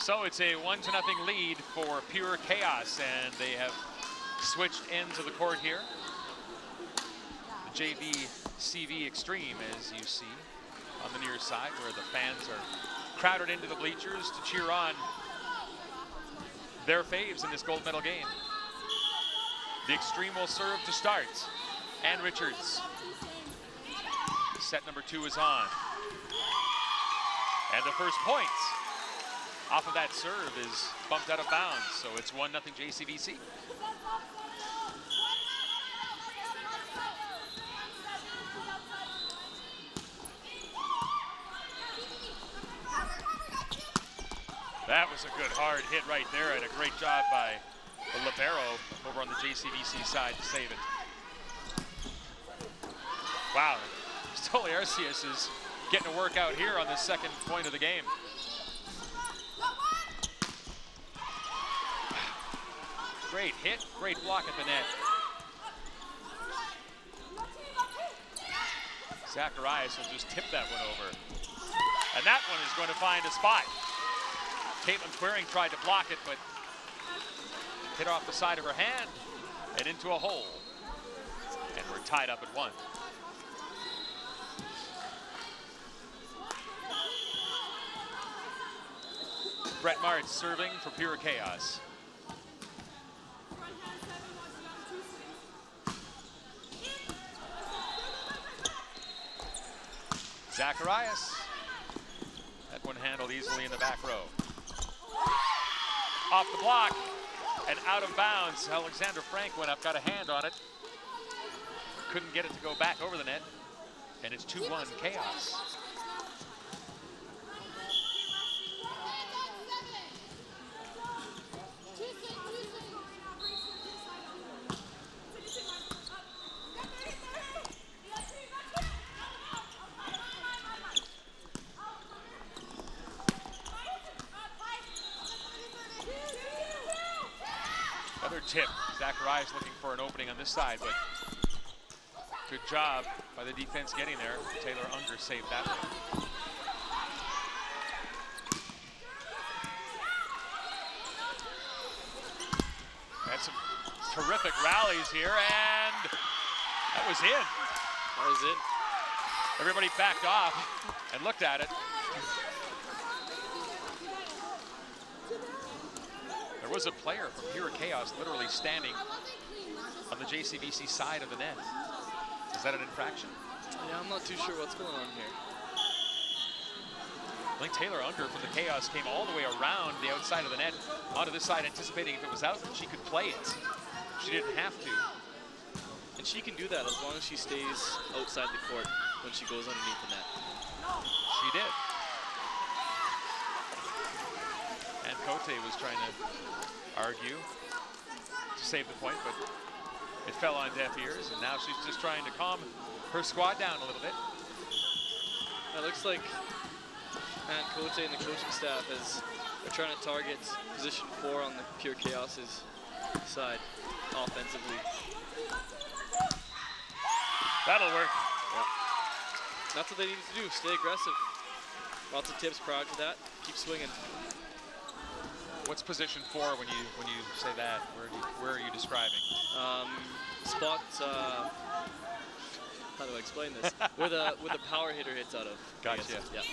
So it's a 1-0 lead for Pure Chaos, and they have switched ends of the court here. The JV CV Extreme, as you see on the near side, where the fans are crowded into the bleachers to cheer on their faves in this gold medal game. The Extreme will serve to start. Ann Richards. Set number 2 is on. And the first point off of that serve is bumped out of bounds, so it's 1-0 JCVC. That was a good hard hit right there, and a great job by the libero over on the JCVC side to save it. Wow, Stoli Arceus is getting a workout here on the second point of the game. Great hit, great block at the net. Zacharias will just tip that one over. And that one is going to find a spot. Caitlin Queering tried to block it, but hit off the side of her hand and into a hole. And we're tied up at 1. Brett Martz serving for Pure Chaos. Zacharias. That one handled easily in the back row. Off the block and out of bounds. Alexandra Frank went up, got a hand on it. Couldn't get it to go back over the net. And it's 2-1 Chaos. Tip. Zacharias looking for an opening on this side, but good job by the defense getting there. Taylor Unger saved that one. Had some terrific rallies here, and that was in. That was in. Everybody backed off and looked at it. There was a player from Pure Chaos literally standing on the JCVC side of the net. Is that an infraction? Yeah, I'm not too sure what's going on here. I think Taylor Unger from the Chaos came all the way around the outside of the net onto this side, anticipating if it was out, she could play it. She didn't have to. And she can do that as long as she stays outside the court when she goes underneath the net. She did. And Cote was trying to argue to save the point, but it fell on deaf ears, and now she's just trying to calm her squad down a little bit. It looks like Aunt Cote and the coaching staff are trying to target position 4 on the Pure Chaos's side offensively. That'll work. Yeah. That's what they need to do, stay aggressive. Lots of tips prior to that, keep swinging. What's position 4 when you say that? Where are you describing? Spot. How do I explain this? where the power hitter hits out of. Gotcha. Yeah.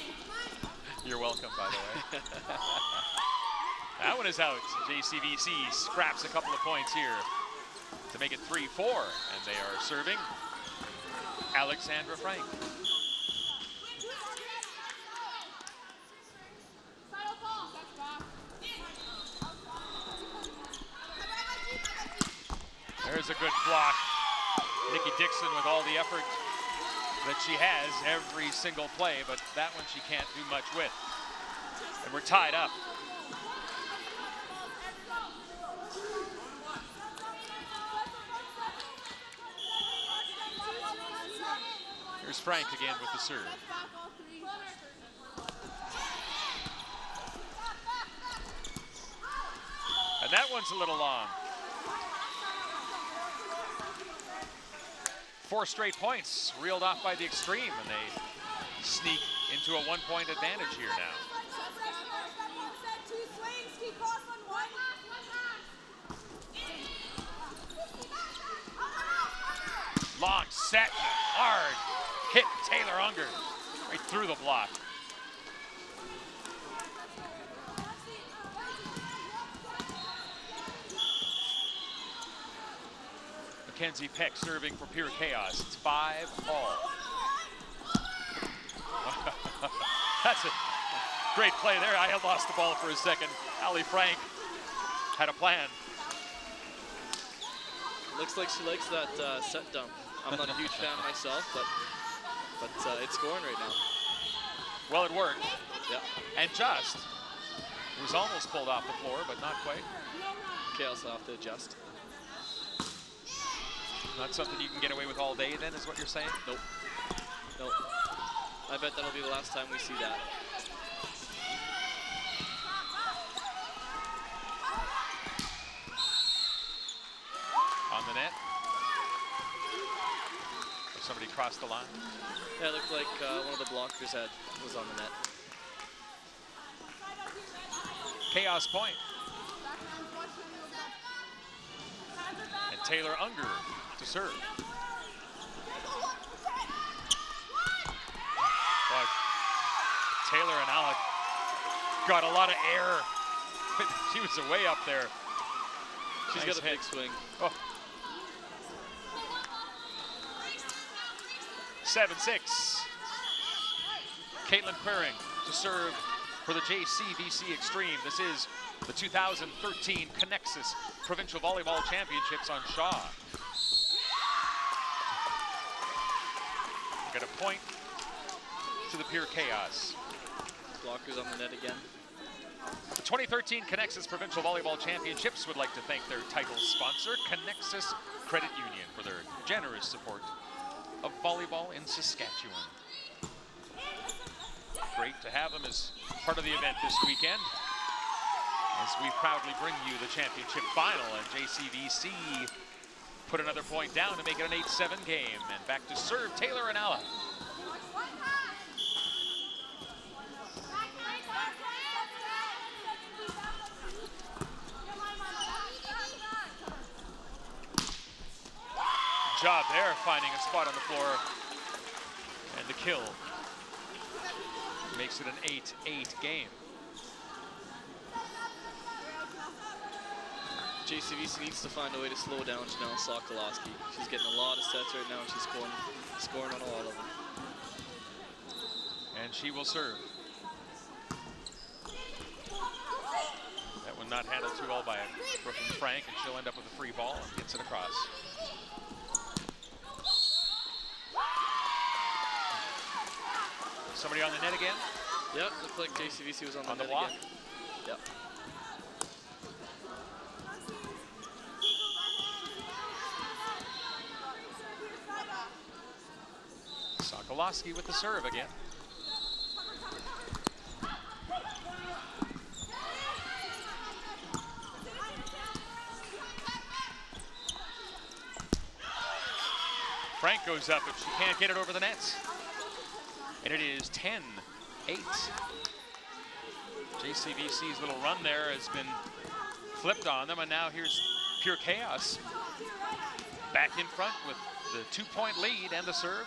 You're welcome, by the way. That one is out. JCVC scraps a couple of points here to make it 3-4, and they are serving Alexandra Frank. There's a good block. Nikki Dixon with all the effort that she has every single play, but that one she can't do much with. And we're tied up. Here's Frank again with the serve. And that one's a little long. 4 straight points reeled off by the Extreme, and they sneak into a 1-point advantage here now. Long set, hard hit Taylor Unger right through the block. Mackenzie Peck serving for Pure Chaos. It's 5-all. That's a great play there. I had lost the ball for a second. Ali Frank had a plan. Looks like she likes that set dump. I'm not a huge fan myself, but it's scoring right now. Well, it worked. Yeah. And just. It was almost pulled off the floor, but not quite. Chaos will have to adjust. Not something you can get away with all day then, is what you're saying? Nope. Nope. I bet that'll be the last time we see that. On the net. Somebody crossed the line. Yeah, it looked like one of the blockers was on the net. Chaos point. And Taylor Unger to serve. But Taylor and Alec got a lot of air. She was way up there. She's Nice got a hit. big swing. Oh. 7-6. Caitlin Queering to serve for the JCVC Extreme. This is the 2013 Conexus Provincial Volleyball Championships on Shaw. Got a point to the Pure Chaos. Blockers on the net again. The 2013 Conexus Provincial Volleyball Championships would like to thank their title sponsor, Conexus Credit Union, for their generous support of volleyball in Saskatchewan. Great to have them as part of the event this weekend, as we proudly bring you the championship final, and JCVC put another point down to make it an 8-7 game. And back to serve Taylor and Alla. Job there, finding a spot on the floor, and the kill makes it an 8-8 game. JCVC needs to find a way to slow down Janelle Sokolowski. She's getting a lot of sets right now, and she's scoring on a lot of them. And she will serve. That one not handled too well by Brooklyn Frank, and she'll end up with a free ball and gets it across. Somebody on the net again? Yep, looked like JCVC was on the net block. again. Yep. Sokolowski with the serve again. Frank goes up, but she can't get it over the nets. And it is 10-8. JCVC's little run there has been flipped on them, and now here's Pure Chaos back in front with the 2-point lead and the serve.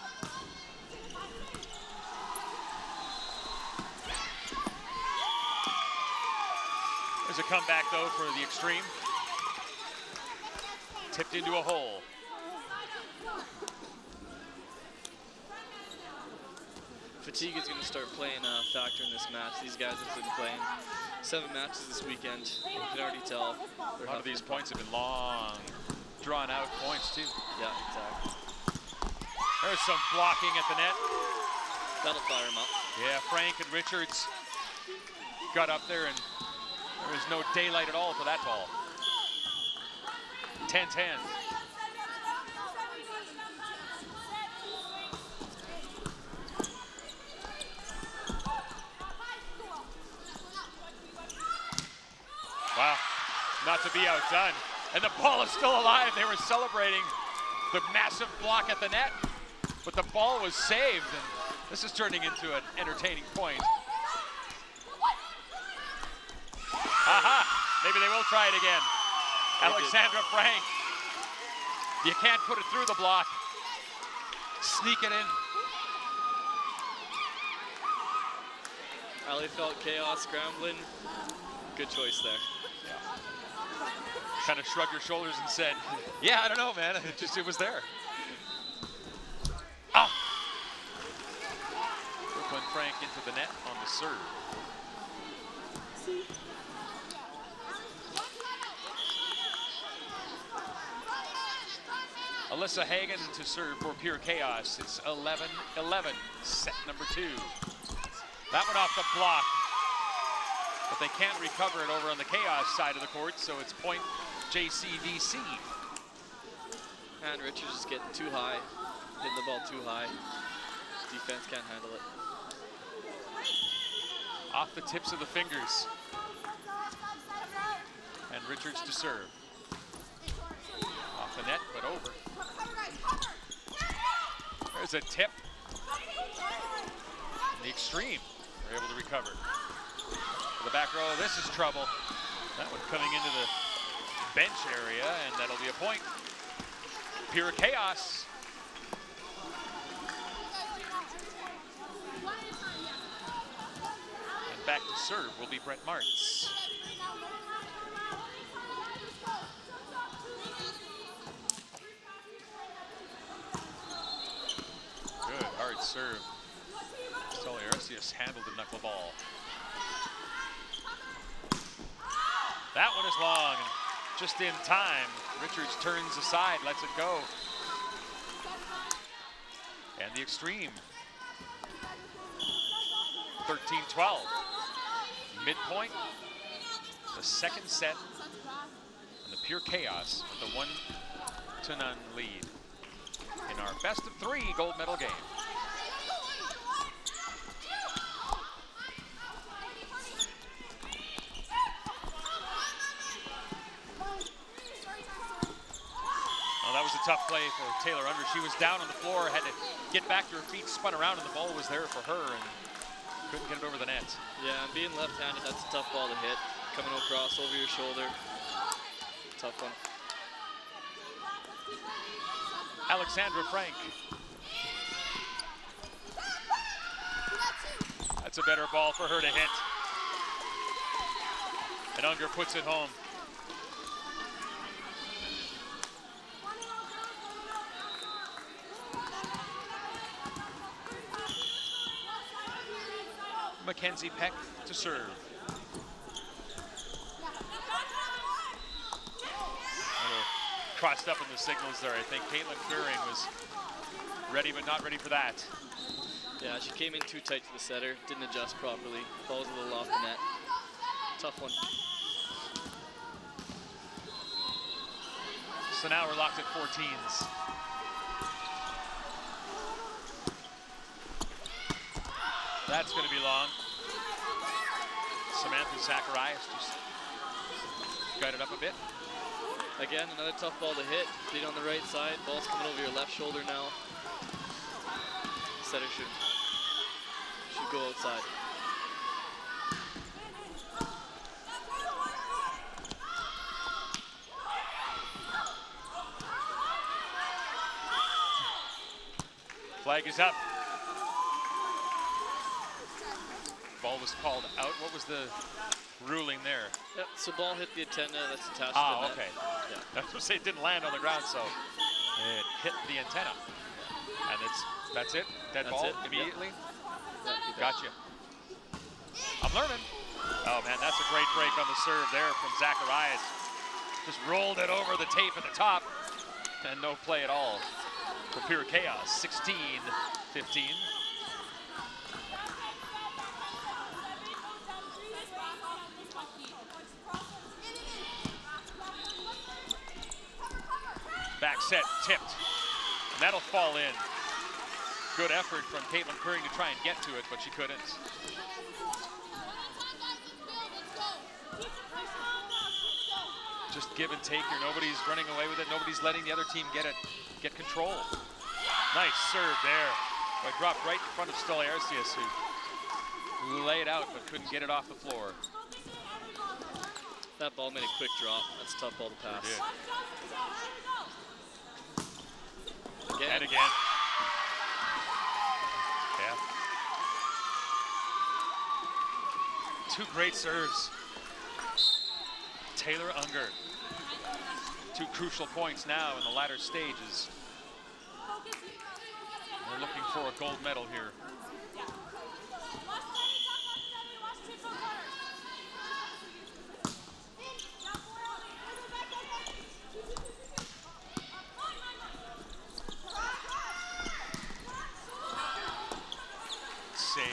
There's a comeback though for the Extreme. Tipped into a hole. Fatigue is going to start playing a factor in this match. These guys have been playing 7 matches this weekend. You can already tell. A lot of these points have been long, drawn-out points too. Yeah, exactly. There's some blocking at the net. That'll fire him up. Yeah, Frank and Richards got up there, and there was no daylight at all for that ball. 10-10. Wow, not to be outdone. And the ball is still alive. They were celebrating the massive block at the net, but the ball was saved, and this is turning into an entertaining point. try it again. Alexandra Frank. You can't put it through the block. Sneak it in. Ali felt chaos scrambling. Good choice there. Yeah. Kind of shrugged her shoulders and said, yeah, I don't know, man. It was there. Oh! Brooklyn Frank into the net on the serve. Alyssa Hagan to serve for Pure Chaos. It's 11-11, set number 2. That one off the block, but they can't recover it over on the Chaos side of the court, so it's point JCVC. And Richards is getting too high, hitting the ball too high. Defense can't handle it. Off the tips of the fingers. And Richards to serve. Off the net, but over. There's a tip. The extreme are able to recover. For the back row, this is trouble. That one coming into the bench area, and that'll be a point. Pure Chaos. And back to serve will be Brett Martz. Good, hard serve. Stoliarcius handled the knuckleball. That one is long, and just in time. Richards turns aside, lets it go. And the extreme. 13-12. Midpoint. The second set. And the Pure Chaos with a 1-0 lead in our best of 3 gold medal game. That was a tough play for Taylor Under. She was down on the floor, had to get back to her feet, spun around, and the ball was there for her, and couldn't get it over the net. Yeah, and being left-handed, that's a tough ball to hit. Coming across over your shoulder. Tough one. Alexandra Frank. That's a better ball for her to hit. And Unger puts it home. Mackenzie Peck to serve. Crossed up in the signals there. I think Caitlin Fearing was ready, but not ready for that. Yeah, she came in too tight to the setter, didn't adjust properly. Ball was a little off the net. Tough one. So now we're locked at 14s. That's going to be long. Samantha Zacharias just got it up a bit. Again, another tough ball to hit. Feet on the right side. Ball's coming over your left shoulder now. Setter should go outside. Flag is up. Ball was called out. What was the ruling there? Yep, so ball hit the antenna that's attached to the net. Okay. Yeah. I was going to say it didn't land on the ground, so it hit the antenna. And that's it? Dead ball immediately? Yep, gotcha. I'm learning. Oh, man, that's a great break on the serve there from Zacharias. Just rolled it over the tape at the top, and no play at all for Pure Chaos. 16-15. Back set, tipped, and that'll fall in. Good effort from Caitlin Curry to try and get to it, but she couldn't. Just give and take here. Nobody's running away with it. Nobody's letting the other team get control. Nice serve there. But dropped right in front of Stoliarcius, who laid out but couldn't get it off the floor. That ball made a quick drop. That's a tough ball to pass. Again. And again. Yeah. Two great serves. Taylor Unger. Two crucial points now in the latter stages. We're looking for a gold medal here. Save.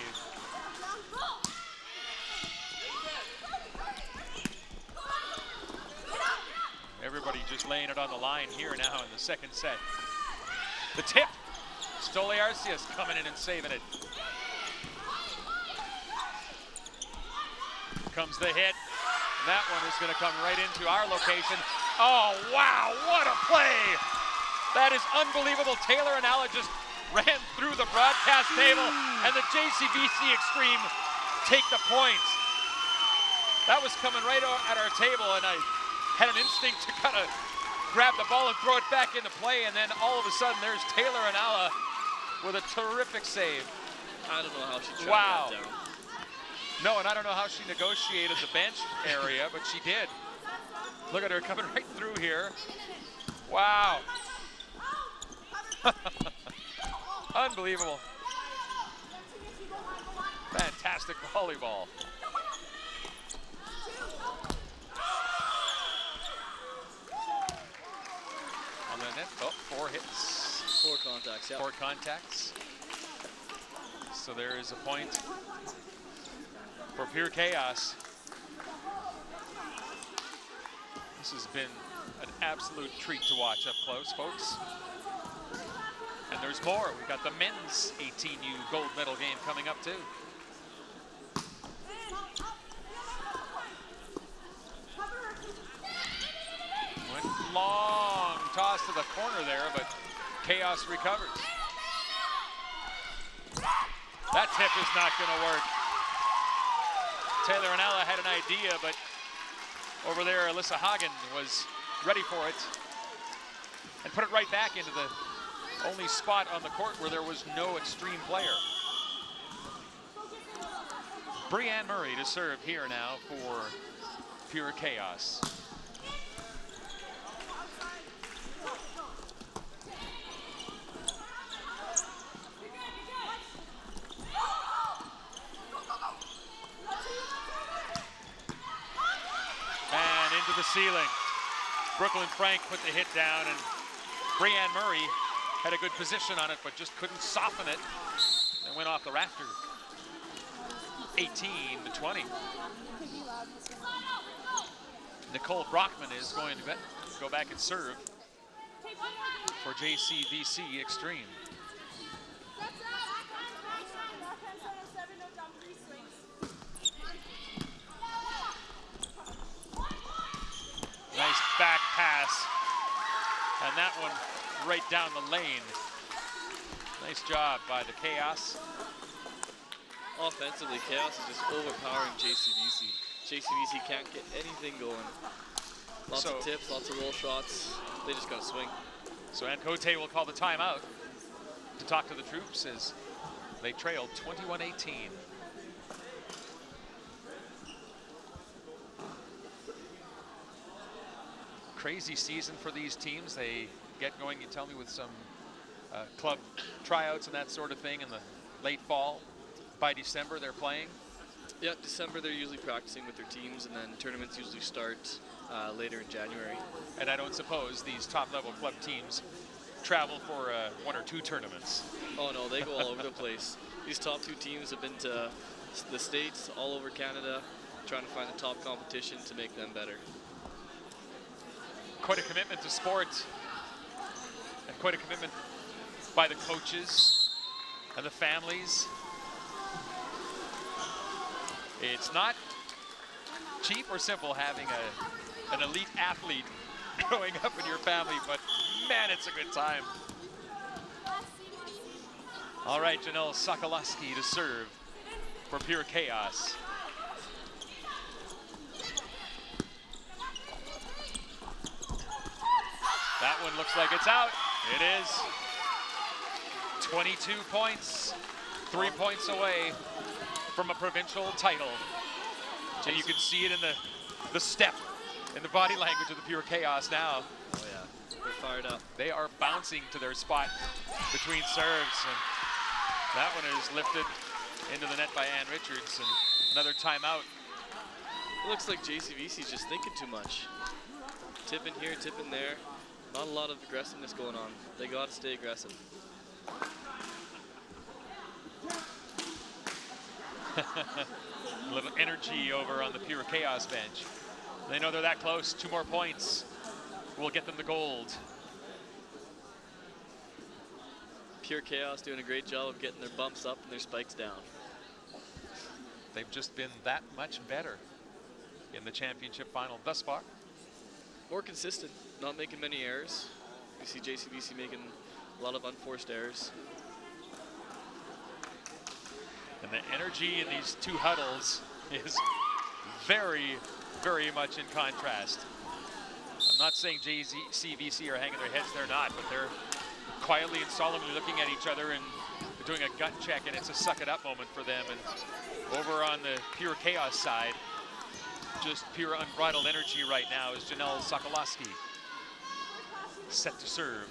Everybody just laying it on the line here now in the second set. The tip. Stole Arceus coming in and saving it. Comes the hit. And that one is going to come right into our location. Oh, wow, what a play. That is unbelievable. Taylor and Alla just ran through the broadcast table, and the JCVC Extreme take the points. That was coming right at our table, and I had an instinct to kind of grab the ball and throw it back into play, and then all of a sudden there's Taylor and Alla with a terrific save. I don't know how she tracked that down. No, and I don't know how she negotiated the bench area, but she did. Look at her coming right through here. Wow. Unbelievable. Fantastic volleyball. On the net, oh, 4 hits. 4 contacts, yeah. 4 contacts. So there is a point for Pure Chaos. This has been an absolute treat to watch up close, folks. And there's more. We got the men's 18U gold medal game coming up too. Went long toss to the corner there, but Chaos recovers. That tip is not going to work. Taylor and Alla had an idea, but over there, Alyssa Hagen was ready for it and put it right back into the only spot on the court where there was no extreme player. Brianne Murray to serve here now for Pure Chaos. And into the ceiling. Brooklyn Frank put the hit down, and Brianne Murray had a good position on it, but just couldn't soften it. And went off the rafter. 18-20. Nicole Brockman is going to go back and serve for JCVC Extreme. Nice back pass. And that one right down the lane. Nice job by the Chaos. Offensively, Chaos is just overpowering JCVC. JCVC can't get anything going. Lots of tips, lots of roll shots. They just gotta swing. So Ann Cote will call the timeout to talk to the troops as they trailed 21-18. Crazy season for these teams. They get going, you tell me, with some club tryouts and that sort of thing in the late fall. By December, they're playing? Yeah, December they're usually practicing with their teams, and then tournaments usually start later in January. And I don't suppose these top-level club teams travel for 1 or 2 tournaments. Oh no, they go all over the place. These top 2 teams have been to the States, all over Canada, trying to find the top competition to make them better. Quite a commitment to sport, and quite a commitment by the coaches and the families. It's not cheap or simple having an elite athlete growing up in your family, but man, it's a good time. All right, Janelle Sokoloski to serve for Pure Chaos. one looks like it's out. It is. 22 points, 3 points away from a provincial title. And you can see it in the step, in the body language of the Pure Chaos now. Oh yeah, they're fired up. They are bouncing to their spot between serves, and that one is lifted into the net by Ann Richards, and another timeout. It looks like JCVC's just thinking too much. Tipping here, tipping there. Not a lot of aggressiveness going on. They got to stay aggressive. A little energy over on the Pure Chaos bench. They know they're that close. 2 more points will get them the gold. Pure Chaos doing a great job of getting their bumps up and their spikes down. They've just been that much better in the championship final thus far. More consistent, not making many errors. We see JCVC making a lot of unforced errors. And the energy in these 2 huddles is very, very much in contrast. I'm not saying JCVC are hanging their heads, they're not, but they're quietly and solemnly looking at each other and doing a gut check, and it's a suck it up moment for them. And over on the Pure Chaos side, just pure unbridled energy right now is Janelle Sokolowski, set to serve.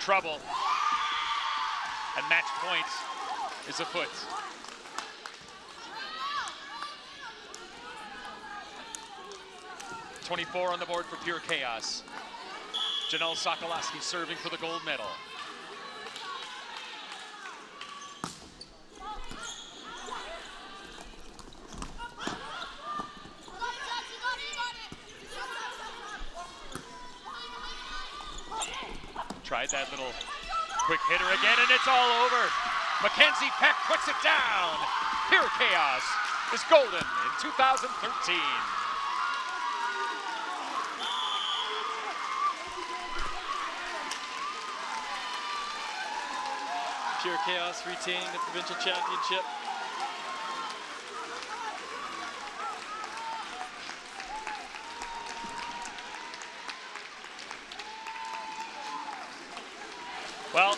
Trouble. And match point is afoot. .24 on the board for Pure Chaos. Janelle Sokolowski serving for the gold medal. Tried that little quick hitter again, and it's all over. Mackenzie Peck puts it down. Pure Chaos is golden in 2013. Pure Chaos retaining the provincial championship. Well,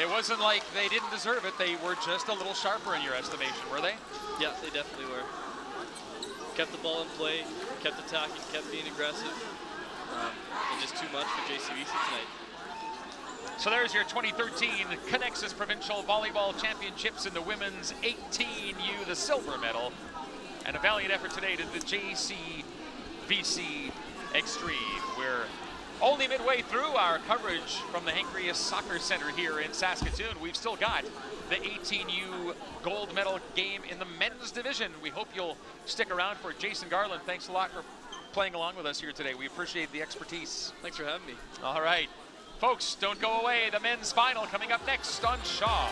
it wasn't like they didn't deserve it. They were just a little sharper in your estimation, were they? Yeah, they definitely were. Kept the ball in play, kept attacking, kept being aggressive. And just too much for JCVC tonight. So there's your 2013 Conexus Provincial Volleyball Championships in the women's 18U, the silver medal. And a valiant effort today to the JCVC Extreme. We're only midway through our coverage from the Hankreus Soccer Center here in Saskatoon. We've still got the 18U gold medal game in the men's division. We hope you'll stick around for it. Jason Garland, thanks a lot for playing along with us here today. We appreciate the expertise. Thanks for having me. All right. Folks, don't go away. The men's final coming up next on Shaw.